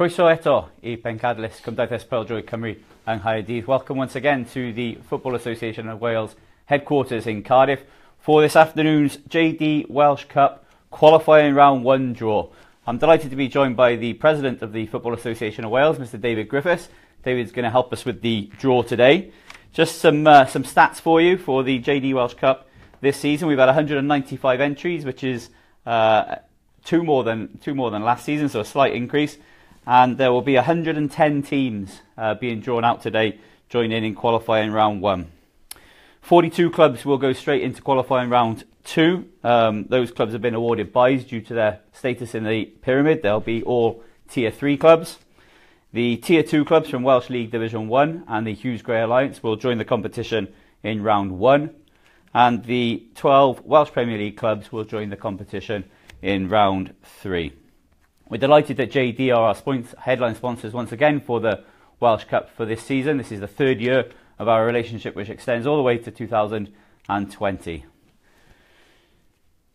Croeso eto I pencadlys Cymdeithas Pêl-droed Cymru yng Nghaerdydd. Welcome once again to the Football Association of Wales headquarters in Cardiff for this afternoon's JD Welsh Cup qualifying round 1 draw. I'm delighted to be joined by the President of the Football Association of Wales, Mr David Griffiths. David's going to help us with the draw today. Just some stats for you for the JD Welsh Cup this season. We've had 195 entries, which is two more than last season, so a slight increase. And there will be 110 teams being drawn out today, joining in qualifying round 1. 42 clubs will go straight into qualifying round 2. Those clubs have been awarded byes due to their status in the pyramid. They'll be all Tier 3 clubs. The Tier 2 clubs from Welsh League Division 1 and the Hughes Grey Alliance will join the competition in round 1. And the 12 Welsh Premier League clubs will join the competition in round 3. We're delighted that JD are our headline sponsors once again for the Welsh Cup for this season. This is the 3rd year of our relationship, which extends all the way to 2020.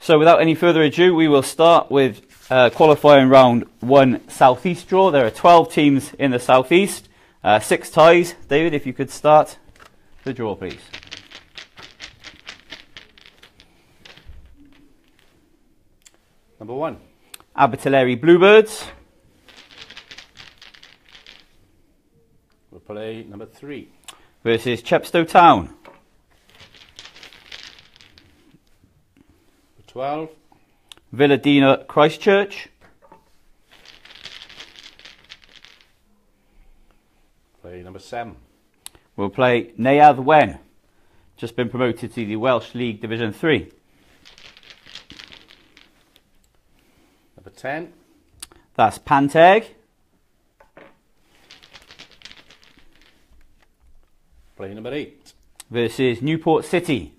So without any further ado, we will start with qualifying round 1 South East draw. There are 12 teams in the South East, 6 ties. David, if you could start the draw, please. Number 1. Abertillery Bluebirds. We'll play number 3. Versus Chepstow Town. Number 12. Villadina Christchurch. Play number 7. We'll play Neuadd Wen, just been promoted to the Welsh League Division 3. Number 10. That's Panteg. Play number 8. Versus Newport City.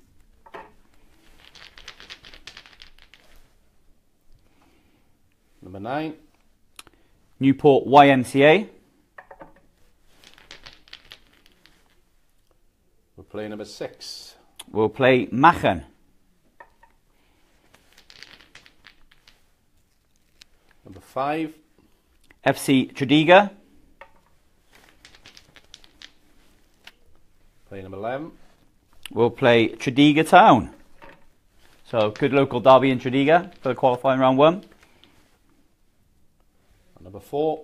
Number 9. Newport YMCA. We'll play number 6. We'll play Machen. Number 5. FC Tredegar. Play number 11. We'll play Tredegar Town. So good local derby in Tredegar for the qualifying round 1. And number 4.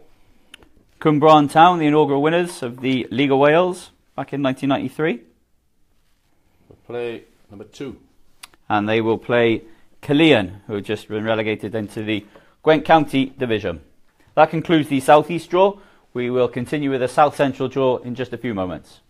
Cwmbran Town, the inaugural winners of the League of Wales back in 1993. We'll play number 2. And they will play Caerleon, who have just been relegated into the Gwent County Division. That concludes the South East draw. We will continue with the South Central draw in just a few moments.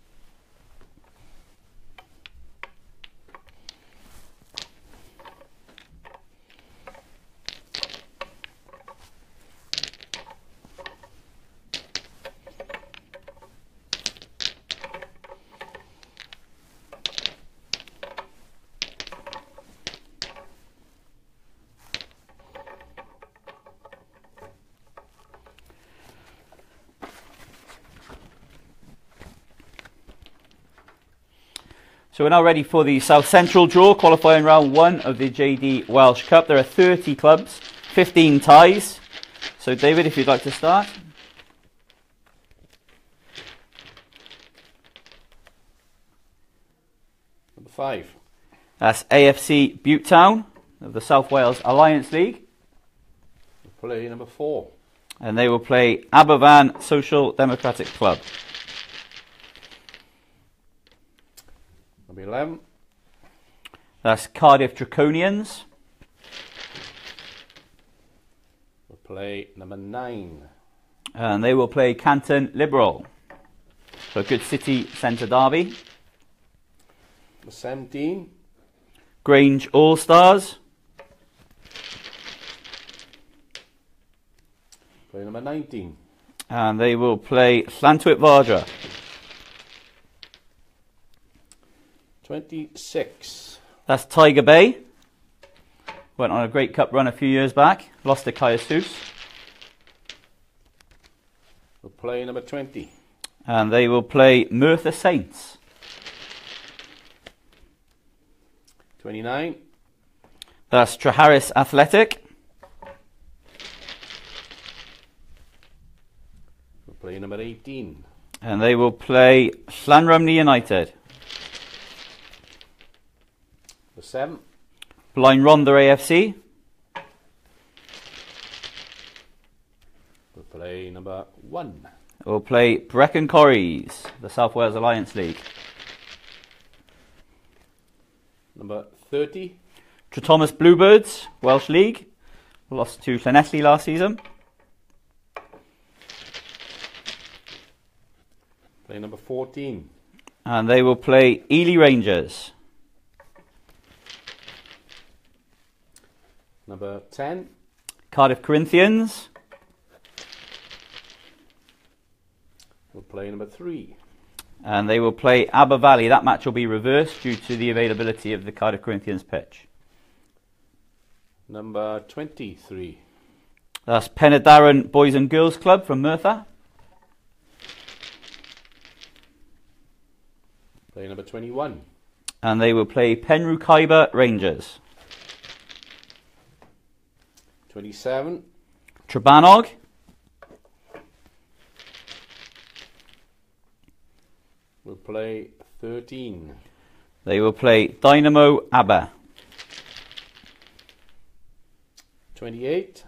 So we're now ready for the South Central draw, qualifying round 1 of the JD Welsh Cup. There are 30 clubs, 15 ties. So David, if you'd like to start. Number 5. That's AFC Bute Town of the South Wales Alliance League. We'll play number 4. And they will play Aberfan Social Democratic Club. Number 11. That's Cardiff Draconians. We'll play number 9. And they will play Canton Liberal. So a good city centre derby. Number 17. Grange All Stars. Play number 19. And they will play Llantwit Vardra. 26. That's Tiger Bay. Went on a great cup run a few years back. Lost to Caius. We'll play number 20. And they will play Merthyr Saints. 29. That's Treharris Athletic. 18. And they will play Llanrumney United. Number 7. Blaen Rhondda AFC. We'll play number 1. We'll play Brecon Corries, the South Wales Alliance League. Number 30. Thomas Bluebirds, Welsh League. Lost to Llanelli last season. Play number 14. And they will play Ely Rangers. Number 10. Cardiff Corinthians. We'll play number 3. And they will play Aber Valley. That match will be reversed due to the availability of the Cardiff Corinthians pitch. Number 23. That's Penydarren Boys and Girls Club from Merthyr. Play number 21. And they will play Penrhyw Khyber Rangers. 27. Trebanog. We'll play 13. They will play Dynamo Aber. 28.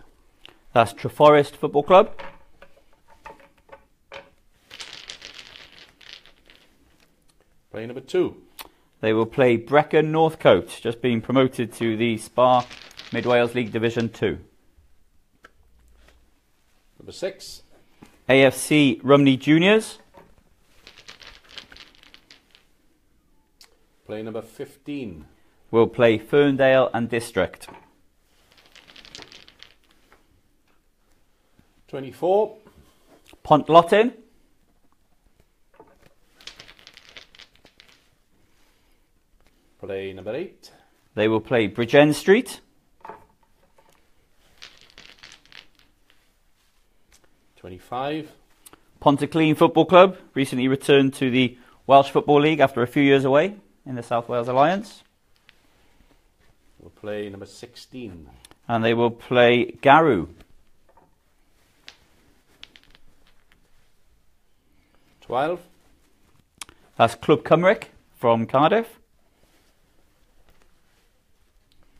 That's Treforest Football Club. Play number 2. They will play Brecon Northcote, just being promoted to the Spa Mid Wales League Division 2. Number 6. AFC Rumney Juniors. Play number 15. Will play Ferndale and District. 24. Pontlotin. Play number 8. They will play Bridgend Street. 25. Pontyclean Football Club, recently returned to the Welsh Football League after a few years away in the South Wales Alliance. We'll play number 16. And they will play Garw. 12. That's Clwb Cymric from Cardiff.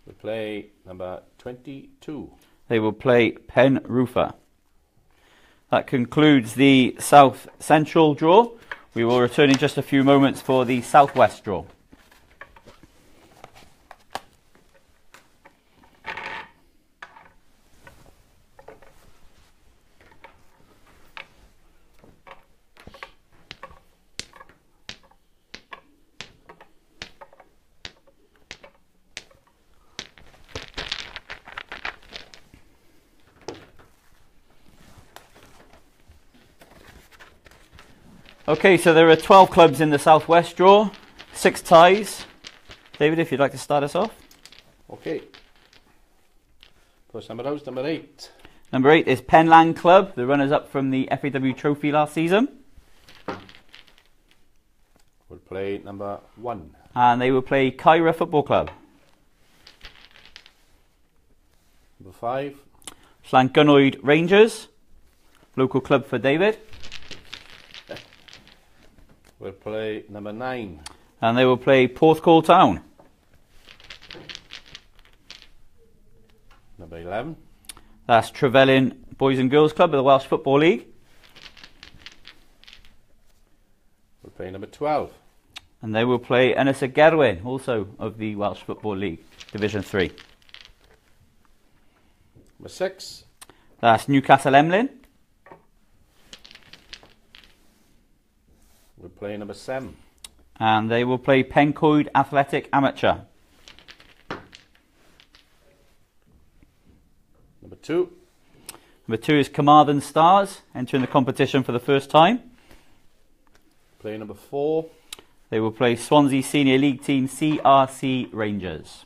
We'll play number 22. They will play Penrhyw. That concludes the South Central draw. We will return in just a few moments for the South West draw. Okay, so there are 12 clubs in the South West draw, 6 ties. David, if you'd like to start us off. Okay. First number out, number 8. Number 8 is Penlan Club, the runners-up from the FAW Trophy last season. We'll play number 1. And they will play Caira Football Club. Number 5. Llangynoed Rangers, local club for David. We'll play number 9. And they will play Porthcawl Town. Number 11. That's Trevelyan Boys and Girls Club of the Welsh Football League. We'll play number 12. And they will play Ynys y Gerwyn, also of the Welsh Football League, Division 3. Number 6. That's Newcastle Emlyn. We'll play number 7. And they will play Pencoed Athletic Amateur. Number 2. Number 2 is Carmarthen Stars, entering the competition for the first time. Play number 4. They will play Swansea Senior League team CRC Rangers.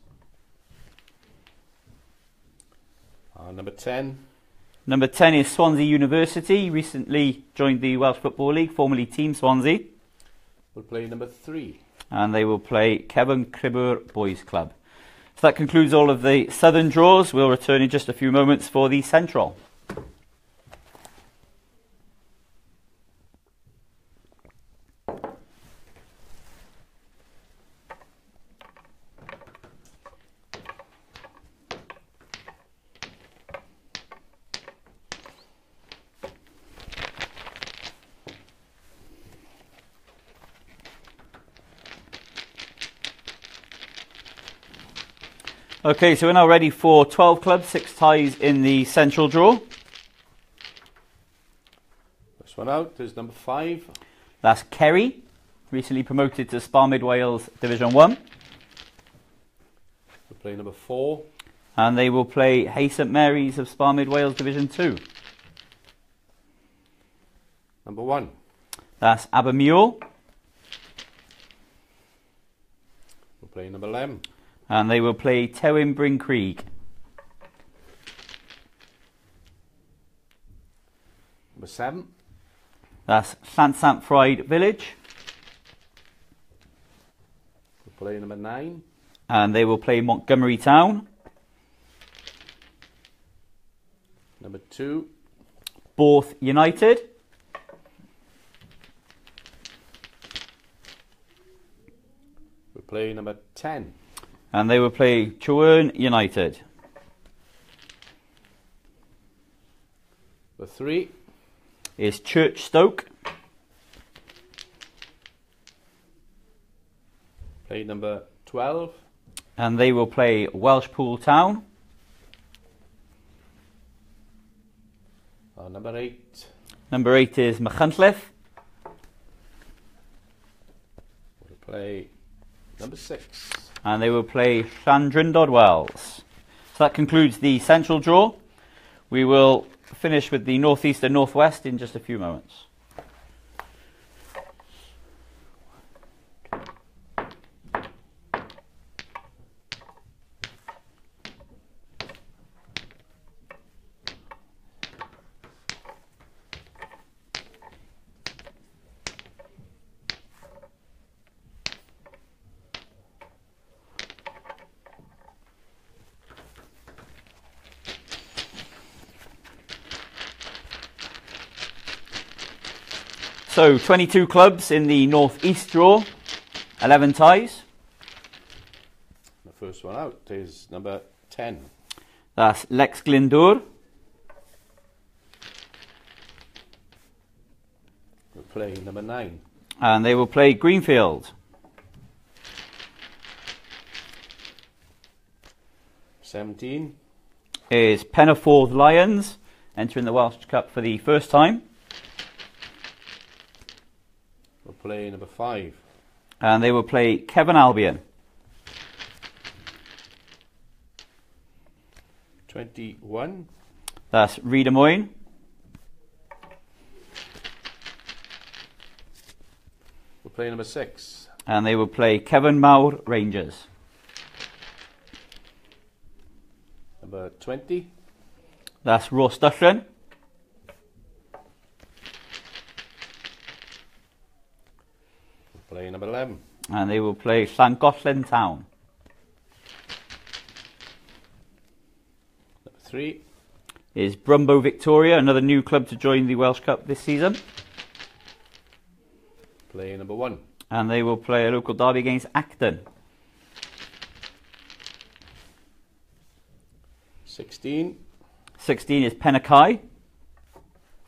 Number 10. Number 10 is Swansea University, recently joined the Welsh Football League, formerly Team Swansea. We'll play number 3. And they will play Cefn Cribwr Boys Club. So that concludes all of the southern draws. We'll return in just a few moments for the central. Okay, so we're now ready for 12 clubs, 6 ties in the central draw. First one out is number 5. That's Kerry, recently promoted to Spa Mid Wales Division 1. We'll play number 4. And they will play Hay St Mary's of Spa Mid Wales Division 2. Number 1. That's Abermuir. We'll play number 11. And they will play Tewin Bryn Creek. Number 7. That's Llansant Fried Village. We'll play number 9. And they will play Montgomery Town. Number 2. Borth United. We'll play number 10. And they will play Churn United. Number 3. Is Church Stoke. Play number 12. And they will play Welshpool Town. Number 8. Number 8 is Machynlleth. We'll play number 6. And they will play Llandrindod Wells. So that concludes the central draw. We will finish with the northeast and northwest in just a few moments. So 22 clubs in the northeast draw, 11 ties. The first one out is number 10. That's Lex Glyndŵr. We'll play number 9. And they will play Greenfield. 17. Is Pennyforth Lions, entering the Welsh Cup for the first time. We'll play number 5. And they will play Kevin Albion. 21. That's Rhydd Moyn. We'll play number 6. And they will play Kevin Mawr Rangers. Number 20. That's Rhosdullen. We'll play number 11. And they will play Llangollen Town. Number 3. Is Brumbo Victoria, another new club to join the Welsh Cup this season. Play number 1. And they will play a local derby against Acton. 16. 16 is Pennacy,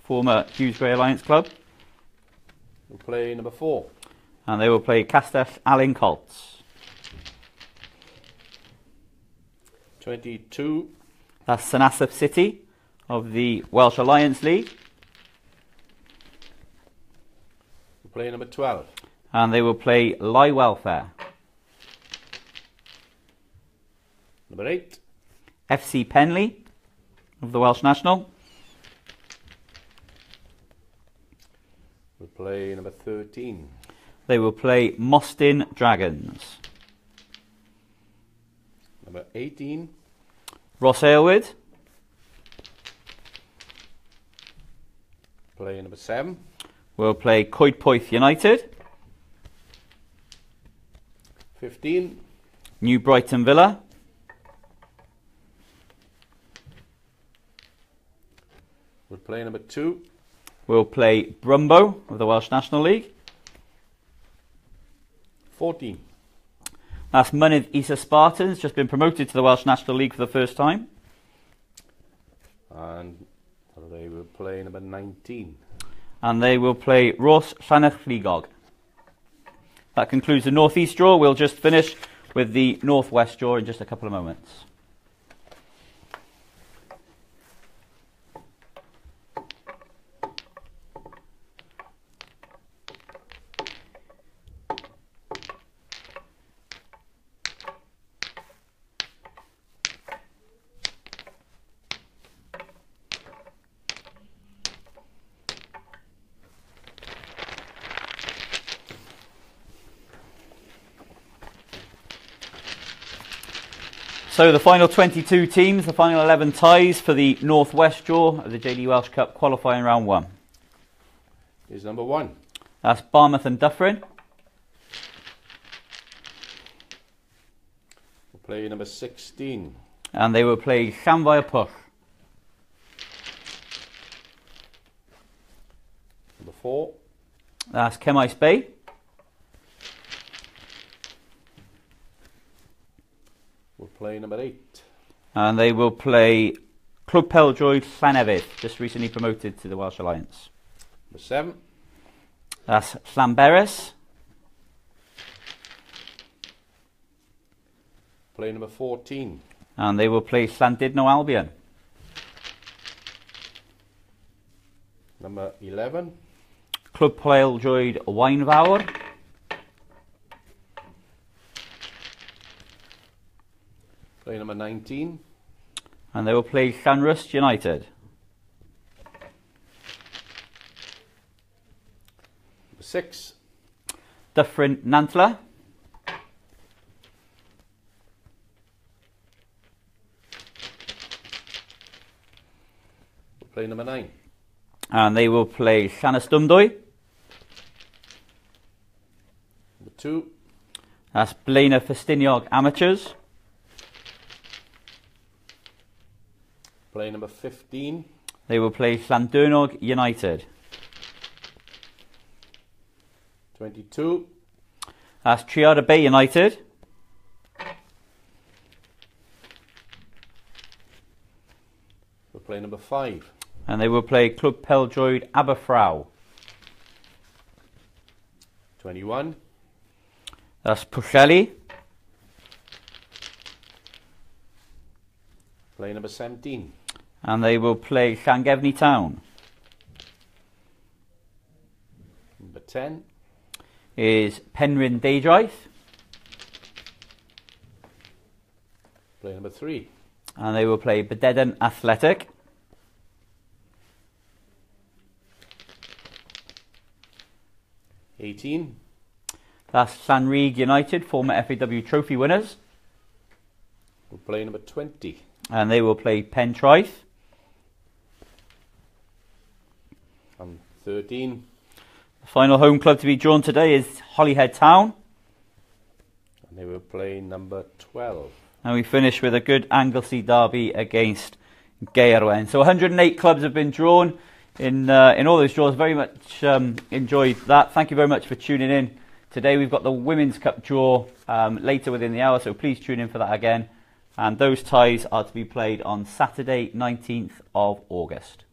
former Hughes Grey Alliance club. We'll play number 4. And they will play Castell Allen Colts. 22. That's Sanasaf City of the Welsh Alliance League. We'll play number 12. And they will play Lie Welfare. Number 8. FC Penley of the Welsh National. We'll play number 13. They will play Mostyn Dragons. Number 18. Ross Aylwyd. Play number 7. Will play Coedpoeth United. 15. New Brighton Villa. We'll play number 2. Will play Brumbo of the Welsh National League. 14. That's Mynydd Isa Spartans, just been promoted to the Welsh National League for the first time. And they will play number 19. And they will play Rhos Llanelligog. That concludes the North East draw. We'll just finish with the North West draw in just a couple of moments. So the final 22 teams, the final 11 ties for the North West draw of the JD Welsh Cup qualifying round 1. Is number 1. That's Barmouth and Dufferin. We'll play number 16. And they will play Llanfair Pwll. Number 4. That's Cemmaes Bay. We'll play number 8. And they will play Clwb Pêl-droed Llanefydd, just recently promoted to the Welsh Alliance. Number 7. That's Llanberis. Play number 14. And they will play Llandudno Albion. Number 11. Clwb Pêl-droed Waenfawr. Play number 19. And they will play Llanrwst United. Number 6. Dyffryn Nantlla. We'll play number 9. And they will play Llanystumdwy. Number 2. That's Blaenau Ffestiniog Amateurs. Play number 15. They will play Llandurnog United. 22. That's Triada Bay United. We'll play number 5. And they will play Clwb Pêl-droed Aberfraw. 21. That's Pwllheli. Play number 17. And they will play Llangefni Town. Number 10. Is Penrhyn Deudraeth. Play number 3. And they will play Bededen Athletic. 18. That's Llanrug United, former FAW Trophy winners. We'll play number 20. And they will play Pentraeth. And 13. The final home club to be drawn today is Holyhead Town. And they will play number 12. And we finish with a good Anglesey derby against Gaerwen. So 108 clubs have been drawn in all those draws. Very much enjoyed that. Thank you very much for tuning in. Today we've got the Women's Cup draw later within the hour, so please tune in for that again. And those ties are to be played on Saturday, 19th of August.